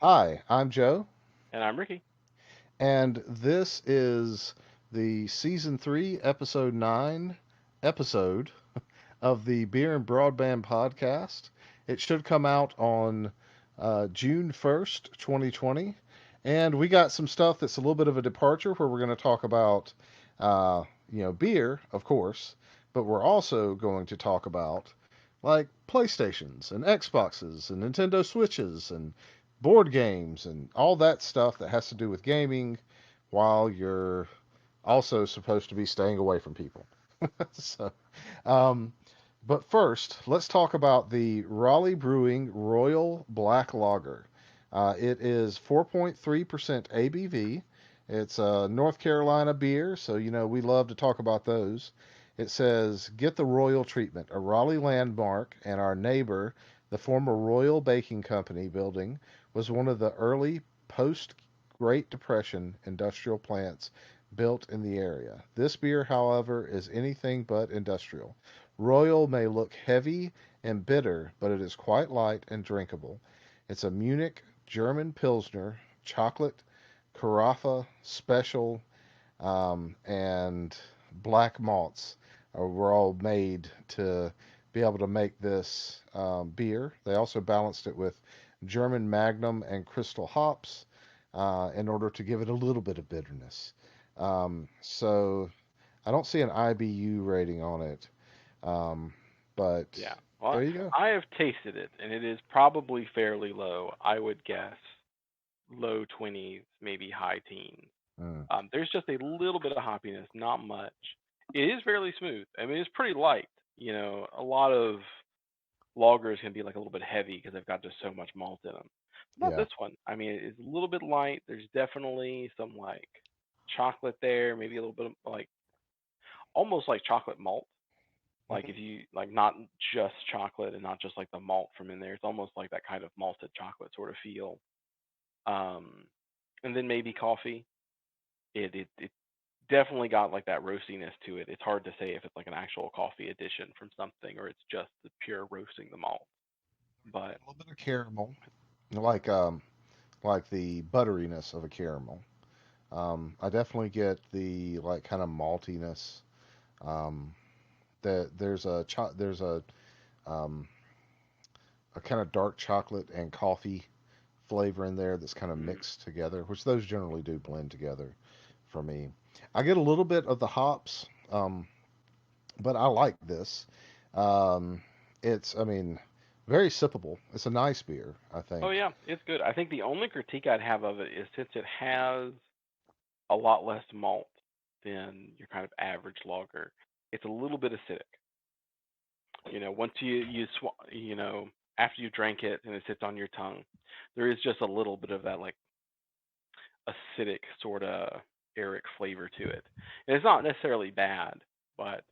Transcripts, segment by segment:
Hi, I'm Joe, And I'm Ricky. and this is the season 3, episode 9 episode of the Beer and Broadband podcast. It should come out on June 1st, 2020. And we got some stuff that's a little bit of a departure where we're going to talk about, beer, of course, but we're also going to talk about like PlayStations and Xboxes and Nintendo Switches and board games and all that stuff that has to do with gaming while you're also supposed to be staying away from people. so, um, but first, let's talk about the Raleigh Brewing Royal Black Lager. It is 4.3% ABV. It's a North Carolina beer, so we love to talk about those. It says, "Get the Royal treatment, a Raleigh landmark, and our neighbor, the former Royal Baking Company building, was one of the early post Great Depression industrial plants built in the area. This beer, however, is anything but industrial. Royal may look heavy and bitter, but it is quite light and drinkable. It's a Munich German Pilsner, chocolate, carafa, special, and black malts were all made to be able to make this beer. They also balanced it with German Magnum and Crystal hops in order to give it a little bit of bitterness. So I don't see an IBU rating on it, um, but Yeah. Well, there you go. I have tasted it, and it is probably fairly low. I would guess low 20s, maybe high teens. Mm, There's just a little bit of hoppiness, not much. It is fairly smooth. I mean, it's pretty light. A lot of lagers can be like a little bit heavy because they've got just so much malt in them. Not yeah. this one. I mean, it's a little bit light. There's definitely some like chocolate there, maybe a little bit of like almost like chocolate malt. Like if Mhm. you like not just chocolate and not just like the malt from in there, it's almost like that kind of malted chocolate sort of feel. Um, and then maybe coffee. It definitely got like that roastiness to it. It's hard to say if it's like an actual coffee addition from something or it's just the pure roasting the malt. But A little bit of caramel, like the butteriness of a caramal. I definitely get the like kind of maltiness. Um, there's um, a kind of dark chocolate and coffee flavor in there that's kind of mm, mixed together, which those generally do blend together for me. I get a little bit of the hops, but I like this. Um, I mean, very sippable. It's a nice beer, I oh think. yeah, it's good. I think the only critique I'd have of it is since it has a lot less malt than your kind of average lager, it's a little bit acidic. Once after you drank it and it sits on your tongue, there is just a little bit of that like acidic sort of eric flavor to it. And it's not necessarily bad, but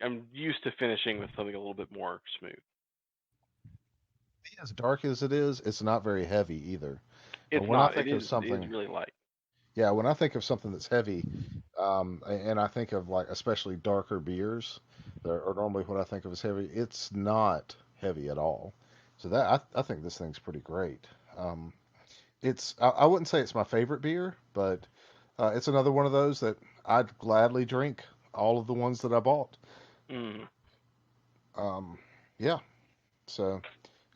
I'm used to finishing with something a little bit more smooth. As dark as it is, it's not very heavy either. It's When I not. It think of is. It is something, really light. yeah, when I think of something that's heavy, and I think of like especially darker beers, that are normally what I think of as heavy. It's not heavy at all. So I think this thing's pretty great. Um, I wouldn't say it's my favorite beer, but it's another one of those that I'd gladly drink all of the ones that I bought. Mm. Um, yeah, so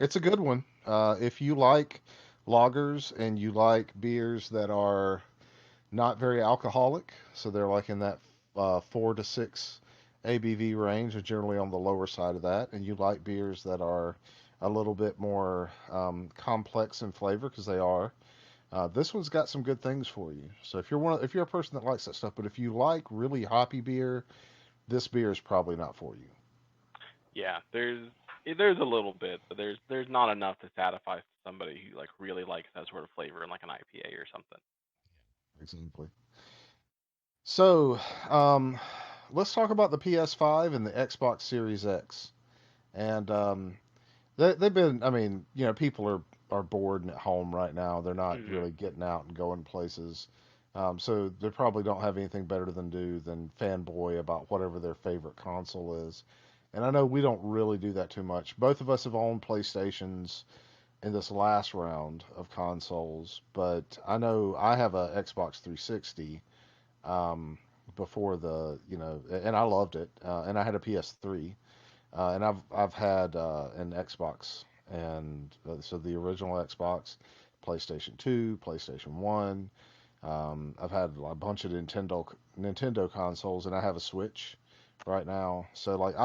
it's a good one. If you like lagers and you like beers that are not very alcoholic, so they're like in that 4 to 6 ABV range, or generally on the lower side of that, and you like beers that are a little bit more complex in flavor because they are. This one's got some good things for you. So if you're a person that likes that stuff, but if you like really hoppy beer, this beer is probably not for you. Yeah. There's a little bit, but there's not enough to satisfy somebody who like really likes that sort of flavor in like an IPA or something. Exactly. So, um, let's talk about the PS5 and the Xbox Series X. And they've been, I mean, people are bored and at home right now. They're not Hmm. really getting out and going places. So they probably don't have anything better than do than fanboy about whatever their favorite console is. And I know we don't really do that too much. Both of us have owned PlayStations in this last round of consoles, but I know I have a Xbox 360 before the, and I loved it, and I had a PS3, and I've had an Xbox, and so the original Xbox, PlayStation 2, PlayStation 1. I've had a bunch of Nintendo consoles, and I have a Switch right now. So like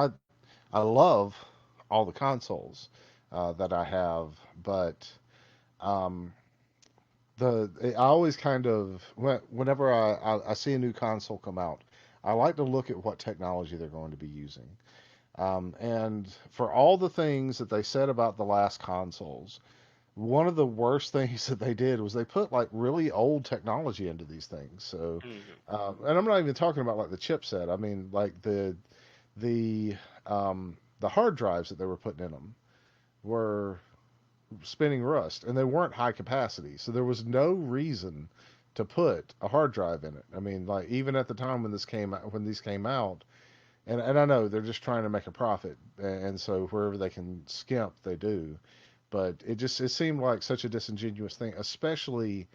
I love all the consoles that I have, but um, I always kind of whenever I see a new console come out, I like to look at what technology they're going to be using. And for all the things that they said about the last consoles, one of the worst things that they did was they put like really old technology into these things. So, Mhm. and I'm not even talking about like the chipset. I mean like the the hard drives that they were putting in them were spinning rust, and they weren't high capacity. So there was no reason to put a hard drive in it. I mean, like even at the time when these came out, and I know they're just trying to make a profit, and so wherever they can skimp, they do. But it seemed like such a disingenuous thing, especially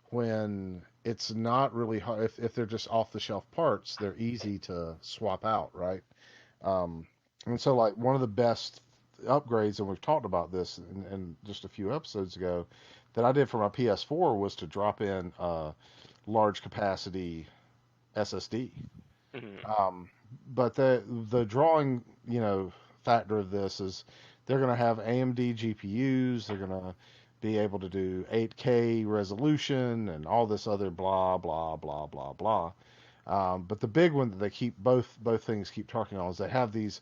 when it's not really hard. If they're just off the shelf parts, they're easy to swap out, right? Um, and so, like, one of the best upgrades, and we've talked about this in just a few episodes ago, that I did for my PS4 was to drop in a large capacity SSD. Mhm. Um, but the drawing, factor of this is they're going to have AMD GPUs. They're going to be able to do 8K resolution and all this other blah blah blah blah blah. But the big one that they keep both things keep talking on is they have these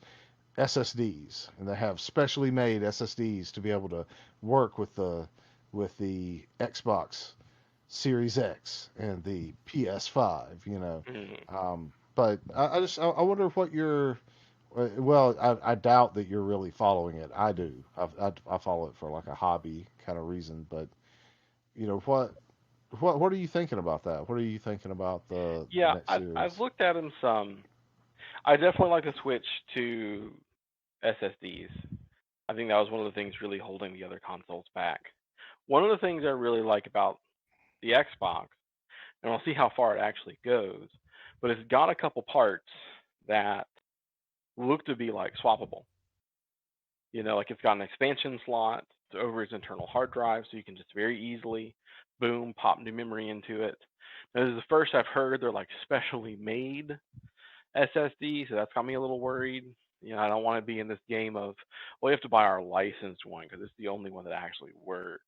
SSDs, and they have specially made SSDs to be able to work with the Xbox Series X and the PS5. Mhm. But I wonder what your well, I doubt that you're really following it. I do. I follow it for like a hobby kind of reason. But you know what are you thinking about that? What are you thinking about the Yeah, next I've series? looked at them some. I definitely like to switch to SSDs. I think that was one of the things really holding the other consoles back. One of the things I really like about the Xbox, and I'll see how far it actually goes, but it's got a couple parts that look to be like swappable. Like it's got an expansion slot over its internal hard drive, so you can just very easily, boom, pop new memory into it. Now, this is the first I've heard they're like specially made SSD, so that's got me a little worried. I don't want to be in this game of, well, you have to buy our licensed one because it's the only one that actually works.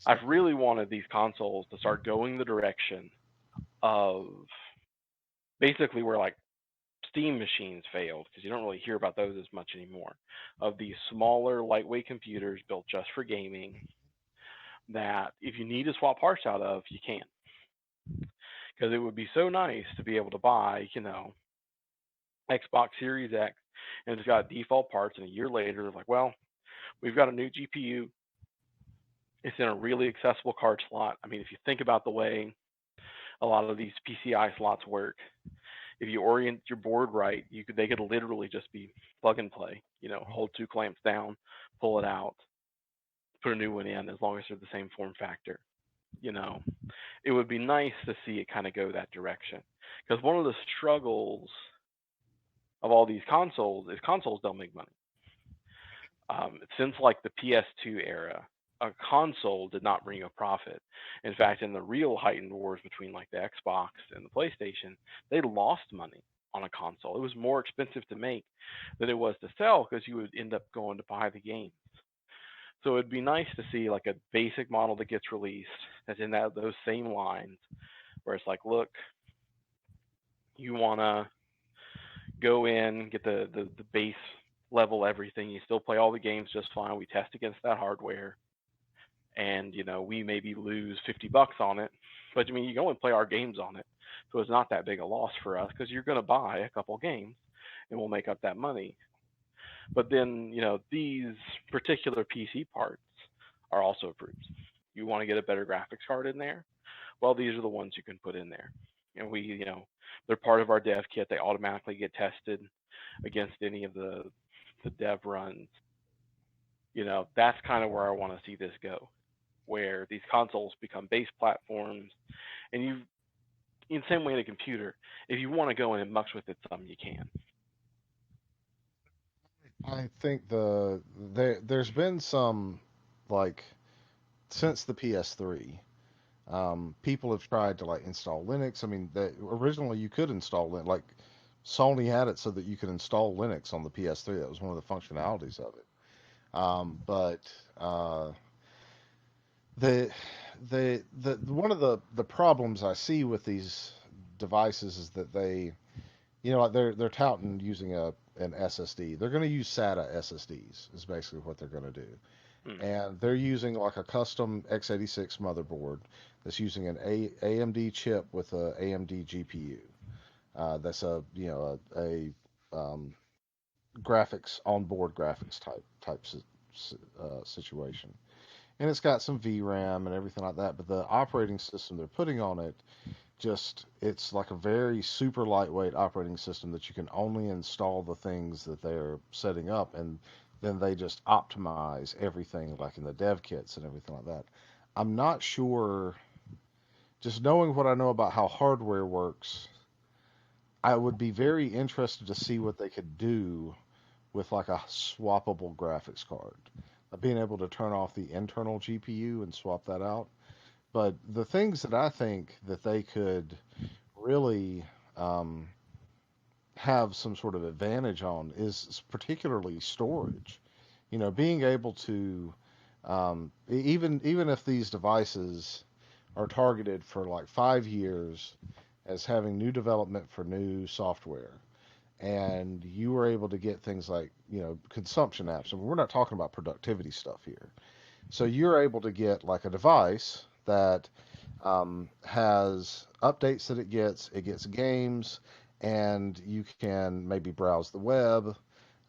I've Exactly. really wanted these consoles to start going the direction of basically where like Steam machines failed because you don't really hear about those as much anymore. Of these smaller, lightweight computers built just for gaming that if you need to swap parts out of, you can. Because it would be so nice to be able to buy, Xbox Series X and it's got default parts, and a year later, they're like, well, we've got a new GPU. It's in a really accessible card slot. I mean, if you think about the way a lot of these PCI slots work, if you orient your board right, they could literally just be plug and play. Hold two clamps down, pull it out, put a new one in, as long as they're the same form factor. You know, it would be nice to see it kind of go that direction. Because one of the struggles of all these consoles is consoles don't make money. Since like the PS2 era, a console did not bring a profit. In fact, in the real heightened wars between like the Xbox and the PlayStation, they lost money on a console. It was more expensive to make than it was to sell because you would end up going to buy the game. So it'd be nice to see like a basic model that gets released that's in those same lines where it's like, look, you wanna go in, get the base level everything. You still play all the games just fine. We test against that hardware, and we maybe lose $50 on it, but I mean you can only play our games on it, so it's not that big a loss for us because you're going to buy a couple games, and we'll make up that money. But then these particular PC parts are also approved. You want to get a better graphics card in there? Well, these are the ones you can put in there. And they're part of our dev kit. They automatically get tested against any of the dev runs. That's kind of where I want to see this go, where these consoles become base platforms, and in the same way in a computer, if you want to go in and mucks with it some, you can. I think there's been some, like, since the PS3. People have tried to like install Linux. I mean, originally you could install Linux. Like Sony had it so that you could install Linux on the PS3. That was one of the functionalities of it. But the the one of the problems I see with these devices is that like they're touting using an SSD. They're going to use SATA SSDs is basically what they're going to do, Mm. and they're using like a custom x86 motherboard that's using an AMD chip with a AMD GPU. That's a graphics onboard graphics type situation, and it's got some VRAM and everything like that. But the operating system they're putting on it just it's like a very super lightweight operating system that you can only install the things that they're setting up, and then they just optimize everything like in the dev kits and everything like that. I'm not sure, just knowing what I know about how hardware works, I would be very interested to see what they could do with like a swappable graphics card, being able to turn off the internal GPU and swap that out. But the things that I think that they could really um, have some sort of advantage on is particularly storage. Being able to even if these devices are targeted for like 5 years as having new development for new software, and you were able to get things like consumption apps, and we're not talking about productivity stuff here. So you're able to get like a device that has updates that it gets games, and you can maybe browse the web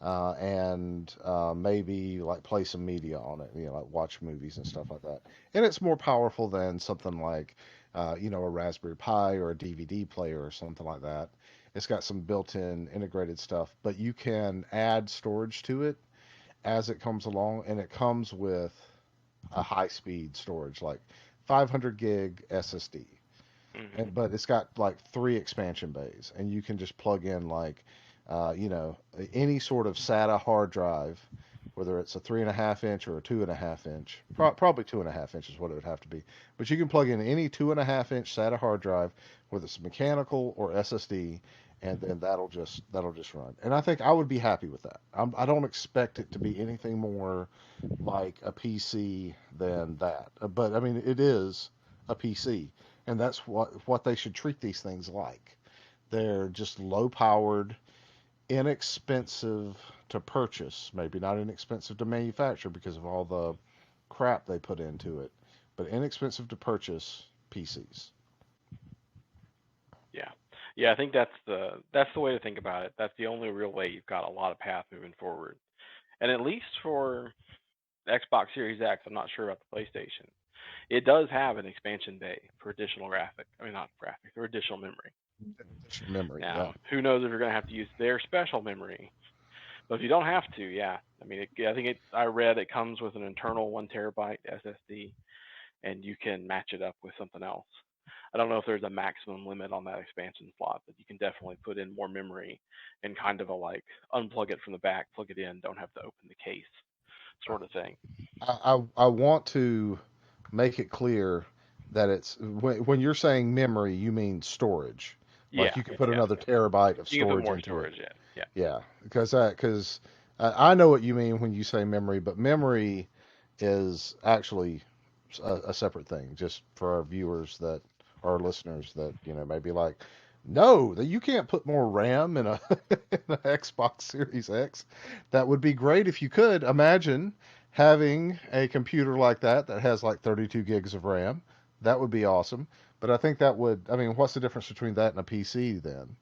and maybe like play some media on it, like watch movies and stuff like that. And it's more powerful than something like, a Raspberry Pi or a DVD player or something like that. It's got some built-in integrated stuff, but you can add storage to it as it comes along, and it comes with a high-speed storage, like 500 gig SSD, Hmm. and but it's got like three expansion bays, and you can just plug in like, any sort of SATA hard drive, whether it's a 3.5 inch or a 2.5 inch. Probably 2.5 inch is what it would have to be. But you can plug in any 2.5 inch SATA hard drive, whether it's mechanical or SSD, and then that'll just run. And I think I would be happy with that. I don't expect it to be anything more like a PC than that. But I mean, it is a PC, and that's what they should treat these things like. They're just low powered, inexpensive to purchase, maybe not inexpensive to manufacture because of all the crap they put into it, but inexpensive to purchase PCs. Yeah, yeah. I think that's the way to think about it. That's the only real way you've got a lot of path moving forward. And at least for Xbox Series X, I'm not sure about the PlayStation. It does have an expansion bay for additional graphic. I mean, not graphic, for additional memory. Memory, Now, yeah. who knows if you're going to have to use their special memory? But if you don't have to, yeah. I mean, I think I read it comes with an internal 1 terabyte SSD, and you can match it up with something else. I don't know if there's a maximum limit on that expansion slot, but you can definitely put in more memory and kind of a like unplug it from the back, plug it in, don't have to open the case sort of thing. I want to make it clear that it's when you're saying memory, you mean storage. Like Yeah, you can put yeah. another terabyte of You can put storage more into it. storage in. Yeah. Yeah, because I know what you mean when you say memory, but memory is actually a separate thing. Just for our viewers that our listeners that maybe like, no, that you can't put more RAM in a in an Xbox Series X. That would be great if you could. Imagine having a computer like that has like 32 gigs of RAM. That would be awesome. But I think that would. I mean, what's the difference between that and a PC then?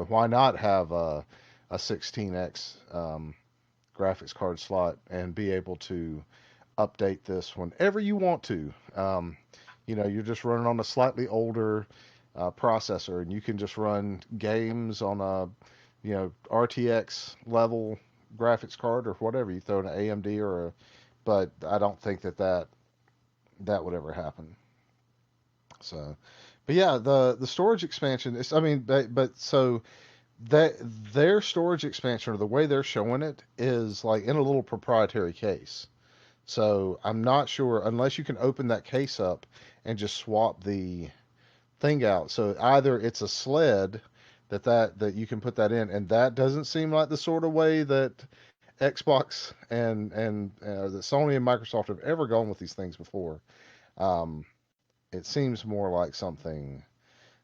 Why not have a 16x graphics card slot and be able to update this whenever you want to? You're just running on a slightly older processor, and you can just run games on a RTX level graphics card or whatever. You throw an AMD or a, but I don't think that would ever happen. So, but yeah, the storage expansion is. I mean, but so that their storage expansion or the way they're showing it is like in a little proprietary case. So I'm not sure unless you can open that case up and just swap the thing out. So either it's a sled that you can put that in, and that doesn't seem like the sort of way that Xbox and that Sony and Microsoft have ever gone with these things before. Um, it seems more like something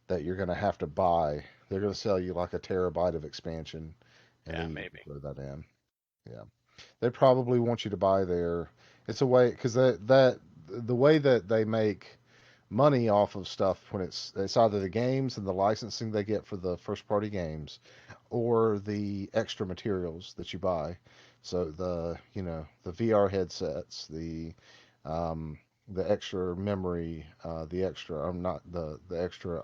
that you're going to have to buy. They're going to sell you like a terabyte of expansion, and Yeah, then you can maybe. throw that in. Yeah, they probably want you to buy their. It's a way because that the way that they make money off of stuff when it's either the games and the licensing they get for the first party games or the extra materials that you buy. So the VR headsets, um, the extra memory, the extra not the extra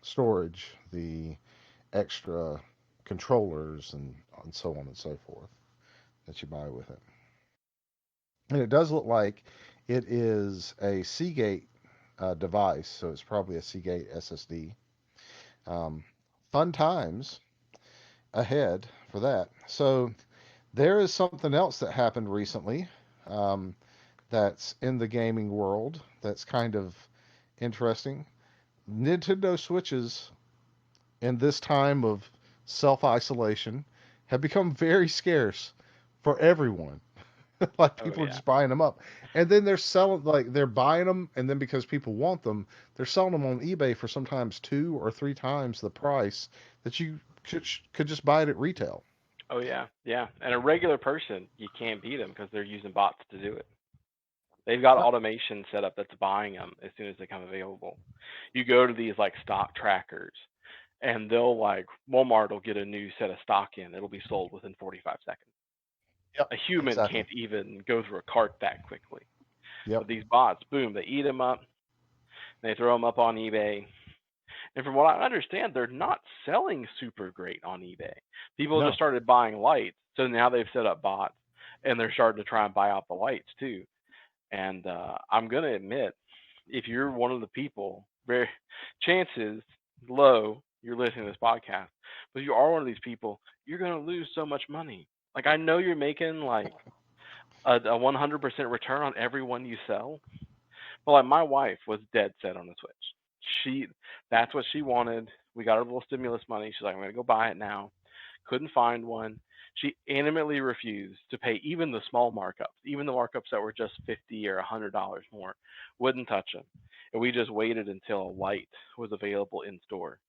storage, the extra controllers, and so on and so forth that you buy with it. And it does look like it is a Seagate device, so it's probably a Seagate SSD. Um, Fun times ahead for that. So there is something else that happened recently um, that's in the gaming world that's kind of interesting. Nintendo Switches in this time of self isolation have become very scarce for everyone. Like Oh people are yeah. just buying them up, and then they're selling like they're buying them, and then because people want them, they're selling them on eBay for sometimes two or three times the price that you could just buy it at retail. Oh yeah. Yeah. And a regular person, you can't beat them because they're using bots to do it. They've got Yep. automation set up that's buying them as soon as they come available. You go to these like stock trackers, and they'll like Walmart will get a new set of stock in. It'll be sold within 45 seconds. Yep. A human Exactly. can't even go through a cart that quickly. Yep. But these bots, boom, they eat them up. They throw them up on eBay. And from what I understand, they're not selling super great on eBay. People just No. started buying lights, so now they've set up bots, and they're starting to try and buy out the lights too. And I'm gonna admit, if you're one of the people, very chances low you're listening to this podcast, but if you are one of these people, you're gonna lose so much money. Like I know you're making like a 100% return on every one you sell, but like my wife was dead set on the Switch. She that's what she wanted. We got her a little stimulus money. She's like, I'm gonna go buy it now. Couldn't find one. She animately refused to pay even the small markups, even the markups that were just $50 or $100 more. Wouldn't touch them. And we just waited until a light was available in store,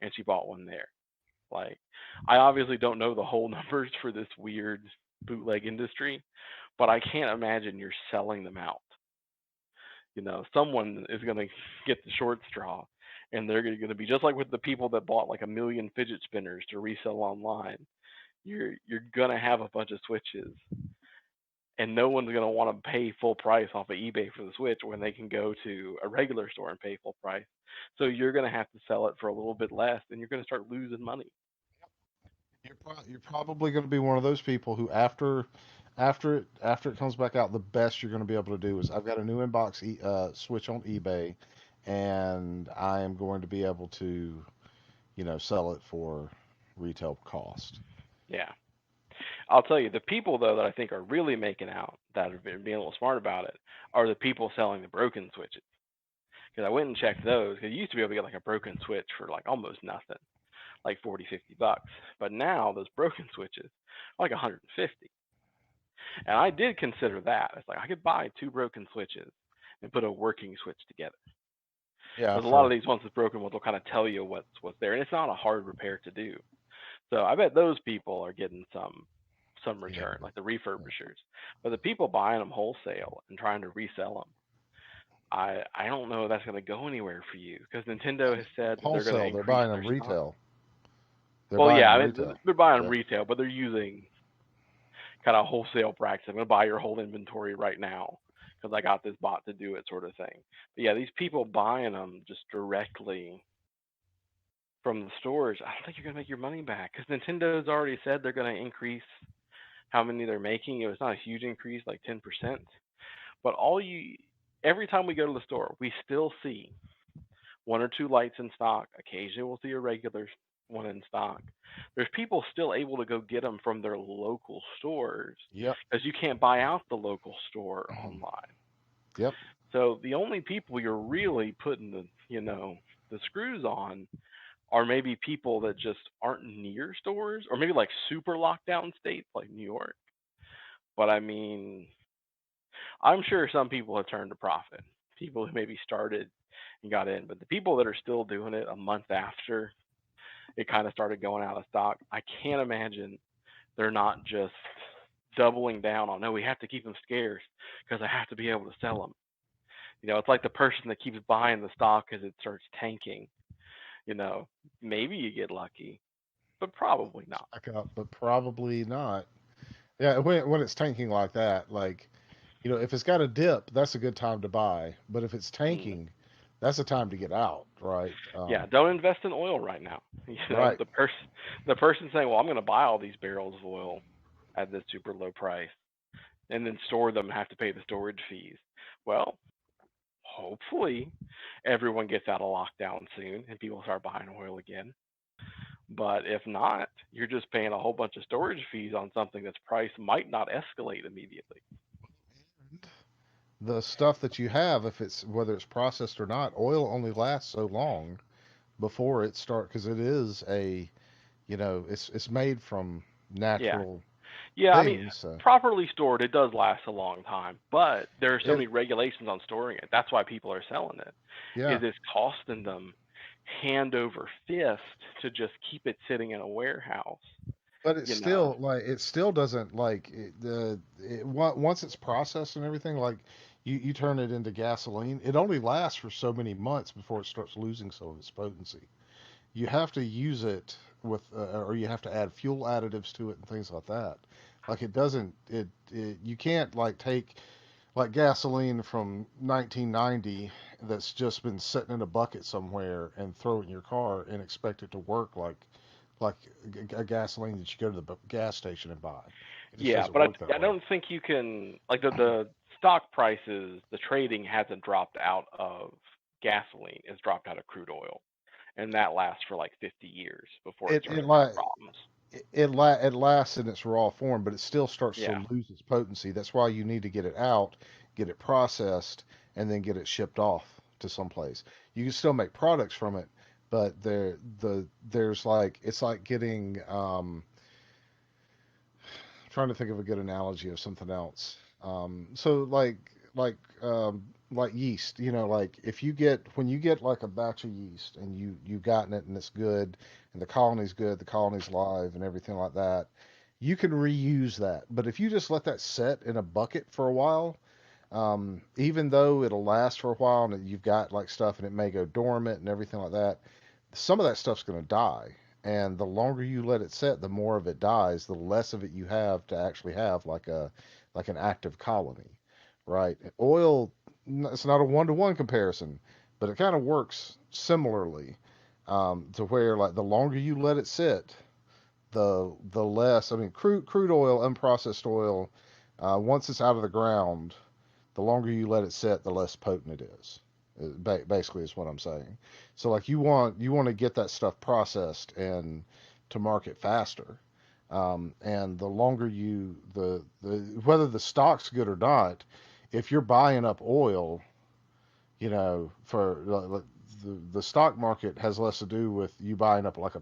and she bought one there. Like, I obviously don't know the whole numbers for this weird bootleg industry, but I can't imagine you're selling them out. Someone is going to get the short straw, and they're going to be just like with the people that bought like a million fidget spinners to resell online. You're going to have a bunch of switches, and no one's going to want to pay full price off of eBay for the Switch when they can go to a regular store and pay full price. So you're going to have to sell it for a little bit less, and you're going to start losing money. You're probably going to be one of those people who after it comes back out, the best you're going to be able to do is I've got a new Switch on eBay, and I am going to be able to sell it for retail cost. Yeah. I'll tell you, the people though that I think are really making out, that are being a little smart about it, are the people selling the broken Switches. Because I went and checked those. Because you used to be able to get like a broken Switch for like almost nothing, like 40, $50. But now those broken Switches are like 150. And I did consider that. It's like I could buy two broken Switches and put a working Switch together. Yeah, Because a lot of for these ones with broken ones will kind of tell you what's there, and it's not a hard repair to do. So I bet those people are getting some yeah, return, like the yeah. refurbishers. But the people buying them wholesale and trying to resell them, I don't know if that's going to go anywhere for you because Nintendo has said that they're going to Wholesale. They're increase buying their them stock. retail. They're Well, buying yeah, them I mean retail. they're buying them Yeah, retail, but they're using kind of wholesale practice. I'm going to buy your whole inventory right now because I got this bot to do it, sort of thing. But yeah, these people buying them just directly from the stores, I don't think you're gonna make your money back because Nintendo's already said they're gonna increase how many they're making. It was not a huge increase, like 10%. But every time we go to the store, we still see one or two lights in stock. Occasionally, we'll see a regular one in stock. There's people still able to go get them from their local stores Yep. because you can't buy out the local store online. Yep. So the only people you're really putting the screws on are maybe people that just aren't near stores, or maybe like super lockdown states like New York. But I mean, I'm sure some people have turned a profit. People who maybe started and got in, but the people that are still doing it a month after it kind of started going out of stock, I can't imagine they're not just doubling down on, no, we have to keep them scarce because I have to be able to sell them. It's like the person that keeps buying the stock as it starts tanking. You know, Maybe you get lucky, but probably not. Back up, but probably not. Yeah, when it's tanking like that, like if it's got a dip, that's a good time to buy. But if it's Mm. tanking, that's a time to get out, right? Yeah, don't invest in oil right now. Right. The person saying, "Well, I'm going to buy all these barrels of oil at this super low price and then store them and have to pay the storage fees." Well, hopefully everyone gets out of lockdown soon and people start buying oil again. But if not, you're just paying a whole bunch of storage fees on something that's price might not escalate immediately. The stuff that you have, if it's whether it's processed or not, oil only lasts so long before it start because it is it's made from Yeah. natural Yeah, I mean, things. So properly stored, it does last a long time, but there are so it many regulations on storing it. That's why people are selling it. yeah, Is it's costing them hand over fist to just keep it sitting in a warehouse, but it's you know. still like it still doesn't like once it's processed and everything like you turn it into gasoline. It only lasts for so many months before it starts losing some of its potency. You have to use it with or you have to add fuel additives to it and things like that. Like it doesn't it you can't like take like gasoline from 1990 that's just been sitting in a bucket somewhere and throw it in your car and expect it to work like a gasoline that you go to the gas station and buy. It just Yeah, doesn't but work that I way. don't think you can, like, the stock prices, the trading hasn't dropped out of gasoline. It's dropped out of crude oil, and that lasts for like 50 years before it It starts it to have like problems. it lasts in its raw form, but it still starts to Yeah. lose its potency. That's why you need to get it out, get it processed, and then get it shipped off to someplace. You can still make products from it, but there's like it's like getting trying to think of a good analogy of something else. So like like yeast, like if you get when you get like a batch of yeast and you've gotten it and it's good and the colony's good, the colony's live and everything like that, you can reuse that. But if you just let that set in a bucket for a while, even though it'll last for a while and you've got like stuff and it may go dormant and everything like that, some of that stuff's going to die. And the longer you let it set, the more of it dies, the less of it you have to actually have like an active colony, right? Oil, it's not a one-to-one comparison, but it kind of works similarly to where like the longer you let it sit, the less. I mean, crude oil, unprocessed oil, once it's out of the ground, the longer you let it sit, the less potent it is. Basically, is what I'm saying. So, like, you want to get that stuff processed and to market faster. And the longer the whether the stock's good or not, if you're buying up oil, for the stock market has less to do with you buying up like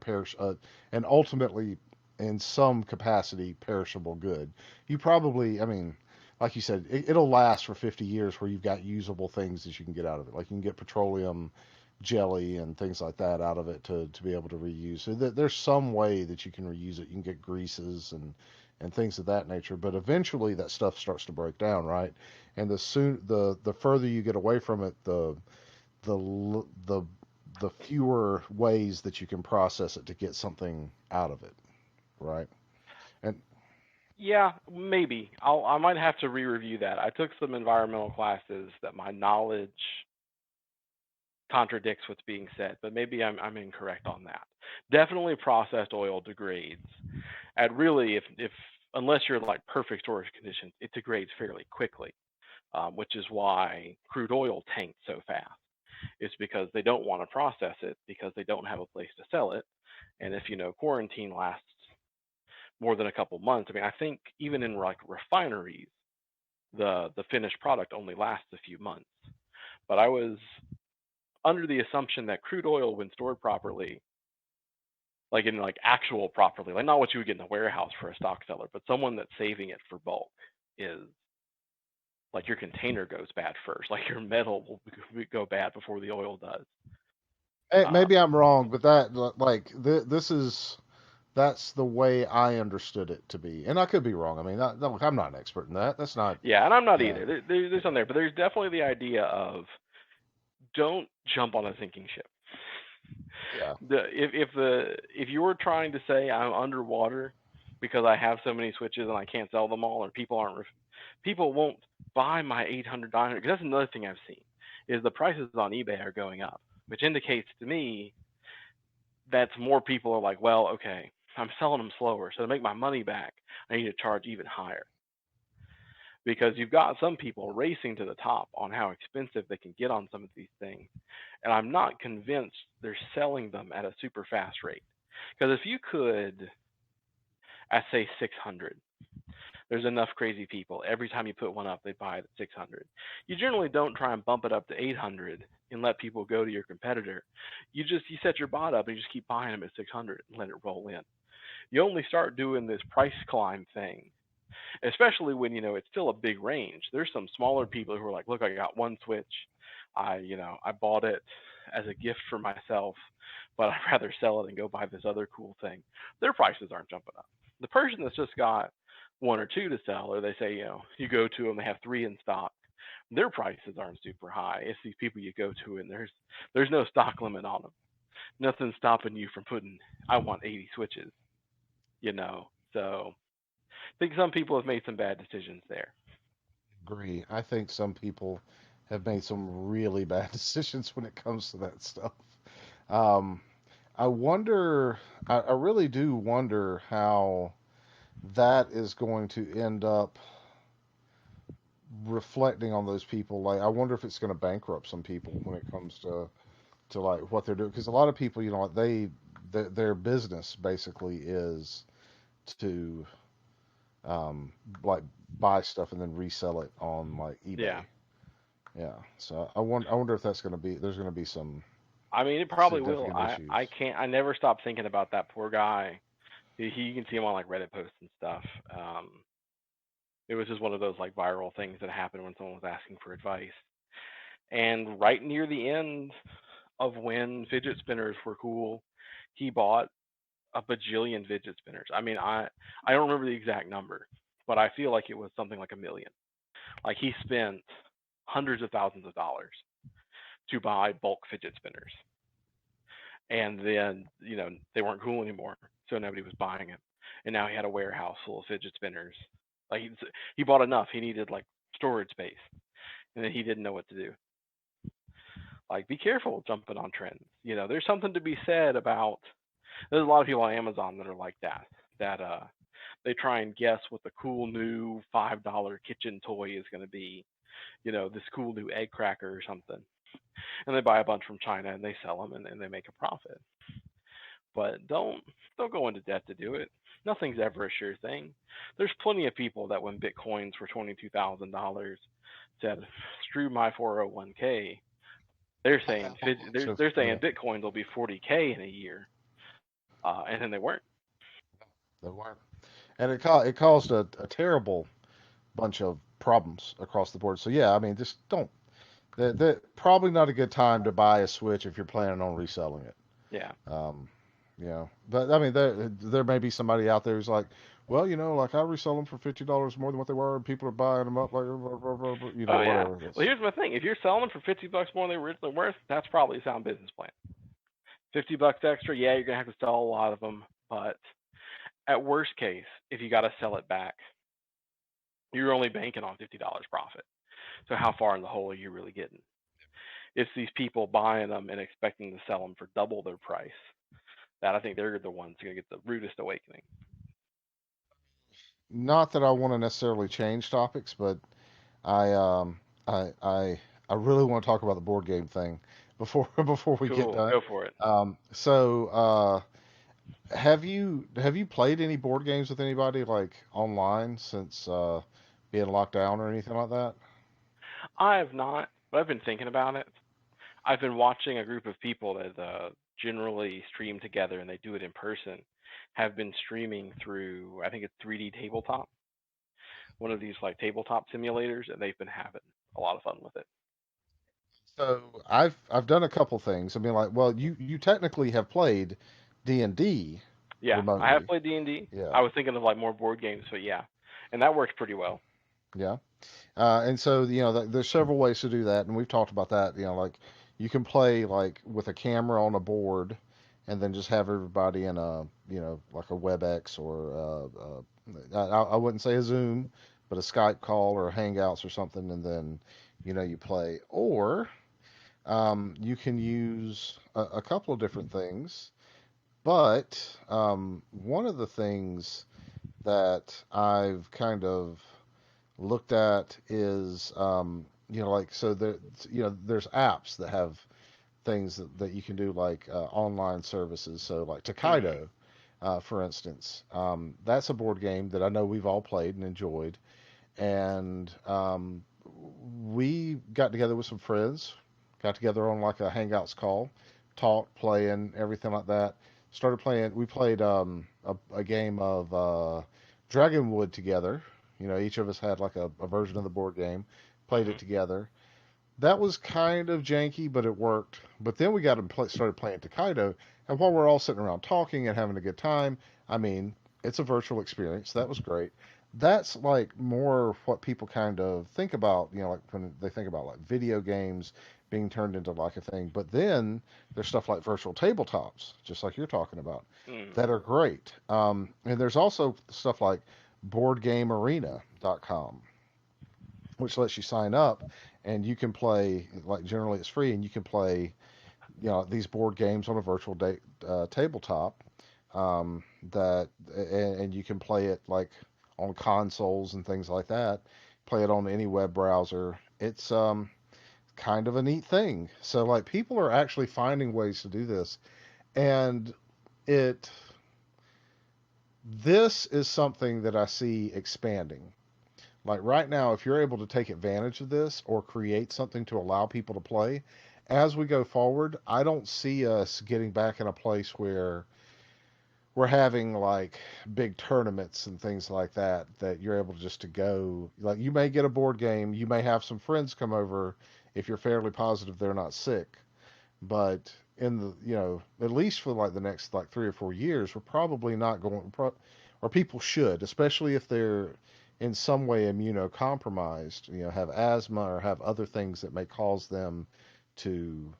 and ultimately in some capacity perishable good. You probably, I mean, like you said, it'll last for 50 years where you've got usable things that you can get out of it. Like you can get petroleum jelly and things like that out of it to be able to reuse. So there's some way that you can reuse it. You can get greases and things of that nature. But eventually that stuff starts to break down, right? And the further you get away from it, the the the fewer ways that you can process it to get something out of it, right? And Yeah, maybe. I might have to re-review that. I took some environmental classes that my knowledge contradicts what's being said, but maybe I'm incorrect on that. Definitely processed oil degrades. And really, if unless you're in like perfect storage conditions, it degrades fairly quickly, which is why crude oil tanks so fast. It's because they don't want to process it because they don't have a place to sell it. And if quarantine lasts more than a couple months, I mean, I think even in like refineries, the finished product only lasts a few months. But I was under the assumption that crude oil, when stored properly, like in like actual properly, like not what you would get in a warehouse for a stock seller, but someone that's saving it for bulk, is like your container goes bad first, like your metal will go bad before the oil does. Hey, Uh, maybe I'm wrong, but this is that's the way I understood it to be, and I could be wrong. I mean, look, I'm not an expert in that. That's not, yeah, and I'm not yeah, either. There's some there, but there's definitely the idea of don't jump on a sinking ship. yeah. If you were trying to say I'm underwater because I have so many switches and I can't sell them all, or people won't buy my 800 900, because that's another thing I've seen is the prices on eBay are going up, which indicates to me that more people are like, well, okay, I'm selling them slower, so to make my money back, I need to charge even higher, because you've got some people racing to the top on how expensive they can get on some of these things, and I'm not convinced they're selling them at a super fast rate. Because if you could, I say 600, there's enough crazy people. Every time you put one up, they buy it at 600. You generally don't try and bump it up to 800 and let people go to your competitor. You set your bot up and you just keep buying them at 600 and let it roll in. You only start doing this price climb thing, especially when it's still a big range. There's some smaller people who are like, look, I got one Switch. I bought it as a gift for myself, but I'd rather sell it and go buy this other cool thing. Their prices aren't jumping up. The person that's just got one or two to sell, or they say, you go to them, they have three in stock. Their prices aren't super high. It's these people you go to, and there's no stock limit on them. Nothing's stopping you from putting, I want 80 switches, So I think some people have made some bad decisions there. Agree. I think some people have made some really bad decisions when it comes to that stuff. Um, I wonder, I really do wonder how that is going to end up reflecting on those people. Like, I wonder if it's going to bankrupt some people when it comes to like what they're doing. Because a lot of people, like their business basically is to um, like buy stuff and then resell it on like Yeah. eBay. Yeah. So I wonder if that's going to be there's going to be some I mean, it probably will. significant I issues. can't. I never stop thinking about that poor guy. You can see him on like Reddit posts and stuff. It was just one of those like viral things that happened when someone was asking for advice. And right near the end of when fidget spinners were cool, he bought a bajillion fidget spinners. I mean, I don't remember the exact number, but I feel like it was something like a million. Like he spent hundreds of thousands of dollars to buy bulk fidget spinners, and then they weren't cool anymore, so nobody was buying them. And now he had a warehouse full of fidget spinners. Like he bought enough. He needed like storage space, and then he didn't know what to do. Like, be careful jumping on trends. There's something to be said about. There's a lot of people on Amazon that are like that. That they try and guess what the cool new $5 kitchen toy is going to be. This cool new egg cracker or something, and they buy a bunch from China and they sell them and they make a profit. But don't go into debt to do it. Nothing's ever a sure thing. There's plenty of people that when bitcoins were $22,000 said, "Screw my 401k." They're saying they're saying Yeah, bitcoins will be 40K in a year, and then they weren't. they weren't, and it caused a terrible bunch of problems across the board. So yeah, I mean, just don't. They're probably not a good time to buy a Switch if you're planning on reselling it. Yeah. Um, but I mean, there may be somebody out there who's like, well, like I resell them for $50 more than what they were, and people are buying them up like, Oh yeah. whatever. Well, That's here's my thing. If you're selling them for $50 more than they were originally worth, that's probably a sound business plan. $50 extra, yeah, you're gonna have to sell a lot of them, but at worst case, if you got to sell it back, you're only banking on $50 profit. So how far in the hole are you really getting? It's these people buying them and expecting to sell them for double their price. That I think they're the ones going to get the rudest awakening. Not that I want to necessarily change topics, but I um I I I really want to talk about the board game thing before before we get Cool, done. go for it. Have you played any board games with anybody like online since being locked down or anything like that? I have not, but I've been thinking about it. I've been watching a group of people that generally stream together, and they do it in person. Have been streaming through, I think it's 3D Tabletop, one of these like tabletop simulators, and they've been having a lot of fun with it. So I've done a couple things. I mean, like, well, you technically have played D&D Yeah, I have remotely. played D&D. Yeah, I was thinking of like more board games, but yeah, and that works pretty well. yeah. And so, there's several ways to do that, and we've talked about that. Like you can play like with a camera on a board, and then just have everybody in a, like a WebEx or I wouldn't say a Zoom, but a Skype call or a Hangouts or something, and then, you play. Or you can use a couple of different things, but one of the things that I've kind of looked at is like, so there, there's apps that have things that you can do, like online services. So like Hmm. Takedo, for instance, that's a board game that I know we've all played and enjoyed. And we got together with some friends, got together on like a Hangouts call, talked, playing, everything like that. Started playing. We played a game of Dragonwood together. Each of us had like a version of the board game, played it Hmm. together. That was kind of janky, but it worked. But then we got and started playing Takedo, and while we're all sitting around talking and having a good time, I mean, it's a virtual experience. That was great. That's like more what people kind of think about, like when they think about like video games being turned into like a thing. But then there's stuff like virtual tabletops, just like you're talking about, Hmm. that are great. And there's also stuff like boardgamearena.com, which lets you sign up and you can play, like, generally it's free, and you can play these board games on a virtual tabletop, that and you can play it like on consoles and things like that, play it on any web browser. It's kind of a neat thing. So like people are actually finding ways to do this, and it this is something that I see expanding. Like right now, if you're able to take advantage of this or create something to allow people to play, as we go forward, I don't see us getting back in a place where we're having like big tournaments and things like that you're able just to go. Like you may get a board game, you may have some friends come over if you're fairly positive they're not sick, but in the, at least for like the next like 3 or 4 years, we're probably not going, or people should, especially if they're in some way immunocompromised, have asthma or have other things that may cause them to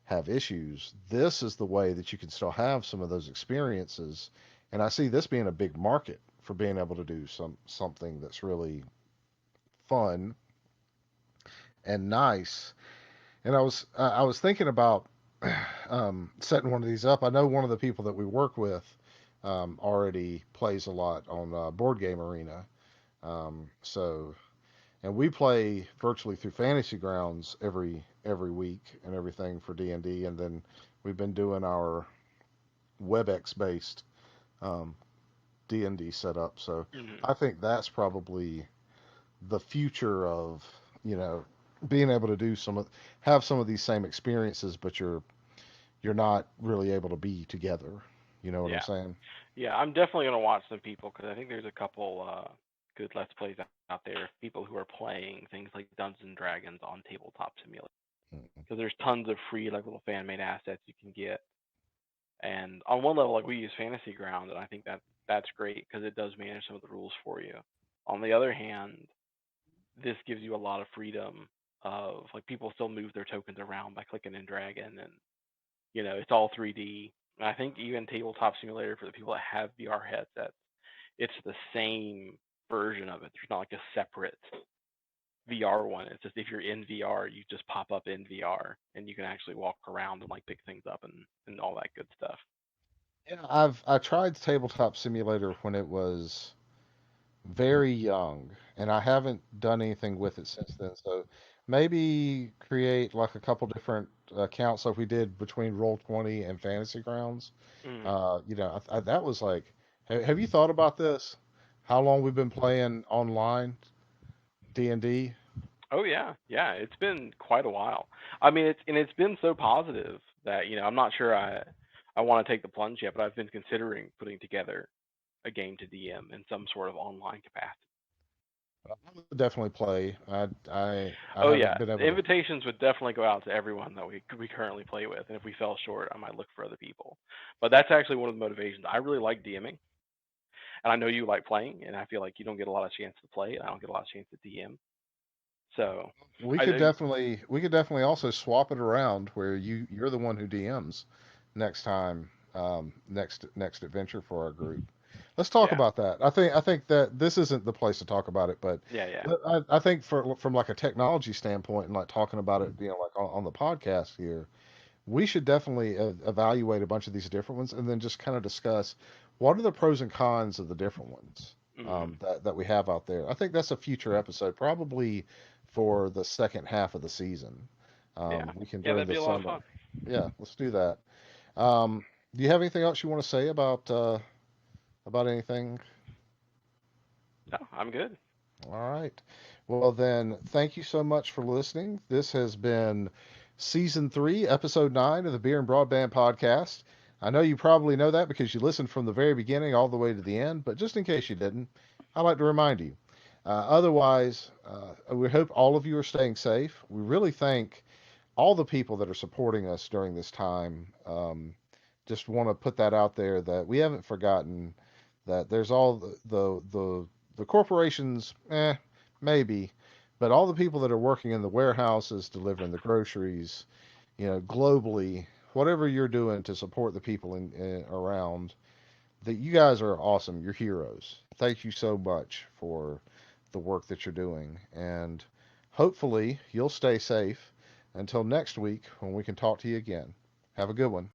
have issues. This is the way that you can still have some of those experiences. And I see this being a big market for being able to do something that's really fun and nice. And I was thinking about setting one of these up. I know one of the people that we work with already plays a lot on Board Game Arena. So, and we play virtually through Fantasy Grounds every week and everything for D&D, and then we've been doing our WebEx based um, D&D setup. So Hmm. I think that's probably the future of, you know being able to have some of these same experiences, but you're not really able to be together. You know what I'm Yeah, saying? yeah. I'm definitely gonna watch some people because I think there's a couple good Let's Plays out there. People who are playing things like Dungeons and Dragons on tabletop simulator. Mm-hmm. Because there's tons of free like little fan made assets you can get. And on one level, like we use Fantasy Ground, and I think that's great because it does manage some of the rules for you. On the other hand, this gives you a lot of freedom of like people still move their tokens around by clicking and dragging, and it's all 3D. And I think even Tabletop Simulator for the people that have VR headsets, it's the same version of it. There's not like a separate VR one. It's just if you're in VR, you just pop up in VR and you can actually walk around and like pick things up and all that good stuff. Yeah, I tried Tabletop Simulator when it was very young, and I haven't done anything with it since then. So maybe create like a couple different accounts like we did between Roll20 and Fantasy Grounds. Mm. That was like, have you thought about this? How long we've been playing online D&D? Oh yeah, yeah. It's been quite a while. I mean, it's been so positive that I'm not sure I want to take the plunge yet, but I've been considering putting together a game to DM in some sort of online capacity. I would definitely play. I Oh haven't yeah, been able the to. invitations would definitely go out to everyone that we currently play with, and if we fell short, I might look for other people. But that's actually one of the motivations. I really like DMing, and I know you like playing, and I feel like you don't get a lot of chance to play, and I don't get a lot of chance to DM. So, We could definitely also swap it around where you're the one who DMs next time, next adventure for our group. Let's talk yeah, about that. I think that this isn't the place to talk about it, but yeah, yeah, I think from like a technology standpoint and like talking about it, like on the podcast here, we should definitely evaluate a bunch of these different ones and then just kind of discuss what are the pros and cons of the different ones hmm that we have out there. I think that's a future episode, probably for the second half of the season. yeah, We can yeah. during That'd the be a lot of summer. fun. Yeah, let's do that. Um, do you have anything else you want to say about anything? No, I'm good. All right. Well, then, thank you so much for listening. This has been season 3, episode 9 of the Beer and Broadband podcast. I know you probably know that because you listened from the very beginning all the way to the end, but just in case you didn't, I'd like to remind you. Otherwise, we hope all of you are staying safe. We really thank all the people that are supporting us during this time. Just want to put that out there that we haven't forgotten that there's all the corporations, maybe, but all the people that are working in the warehouses, delivering the groceries, globally, whatever you're doing to support the people in around, that you guys are awesome. You're heroes. Thank you so much for the work that you're doing, and hopefully you'll stay safe until next week when we can talk to you again. Have a good one.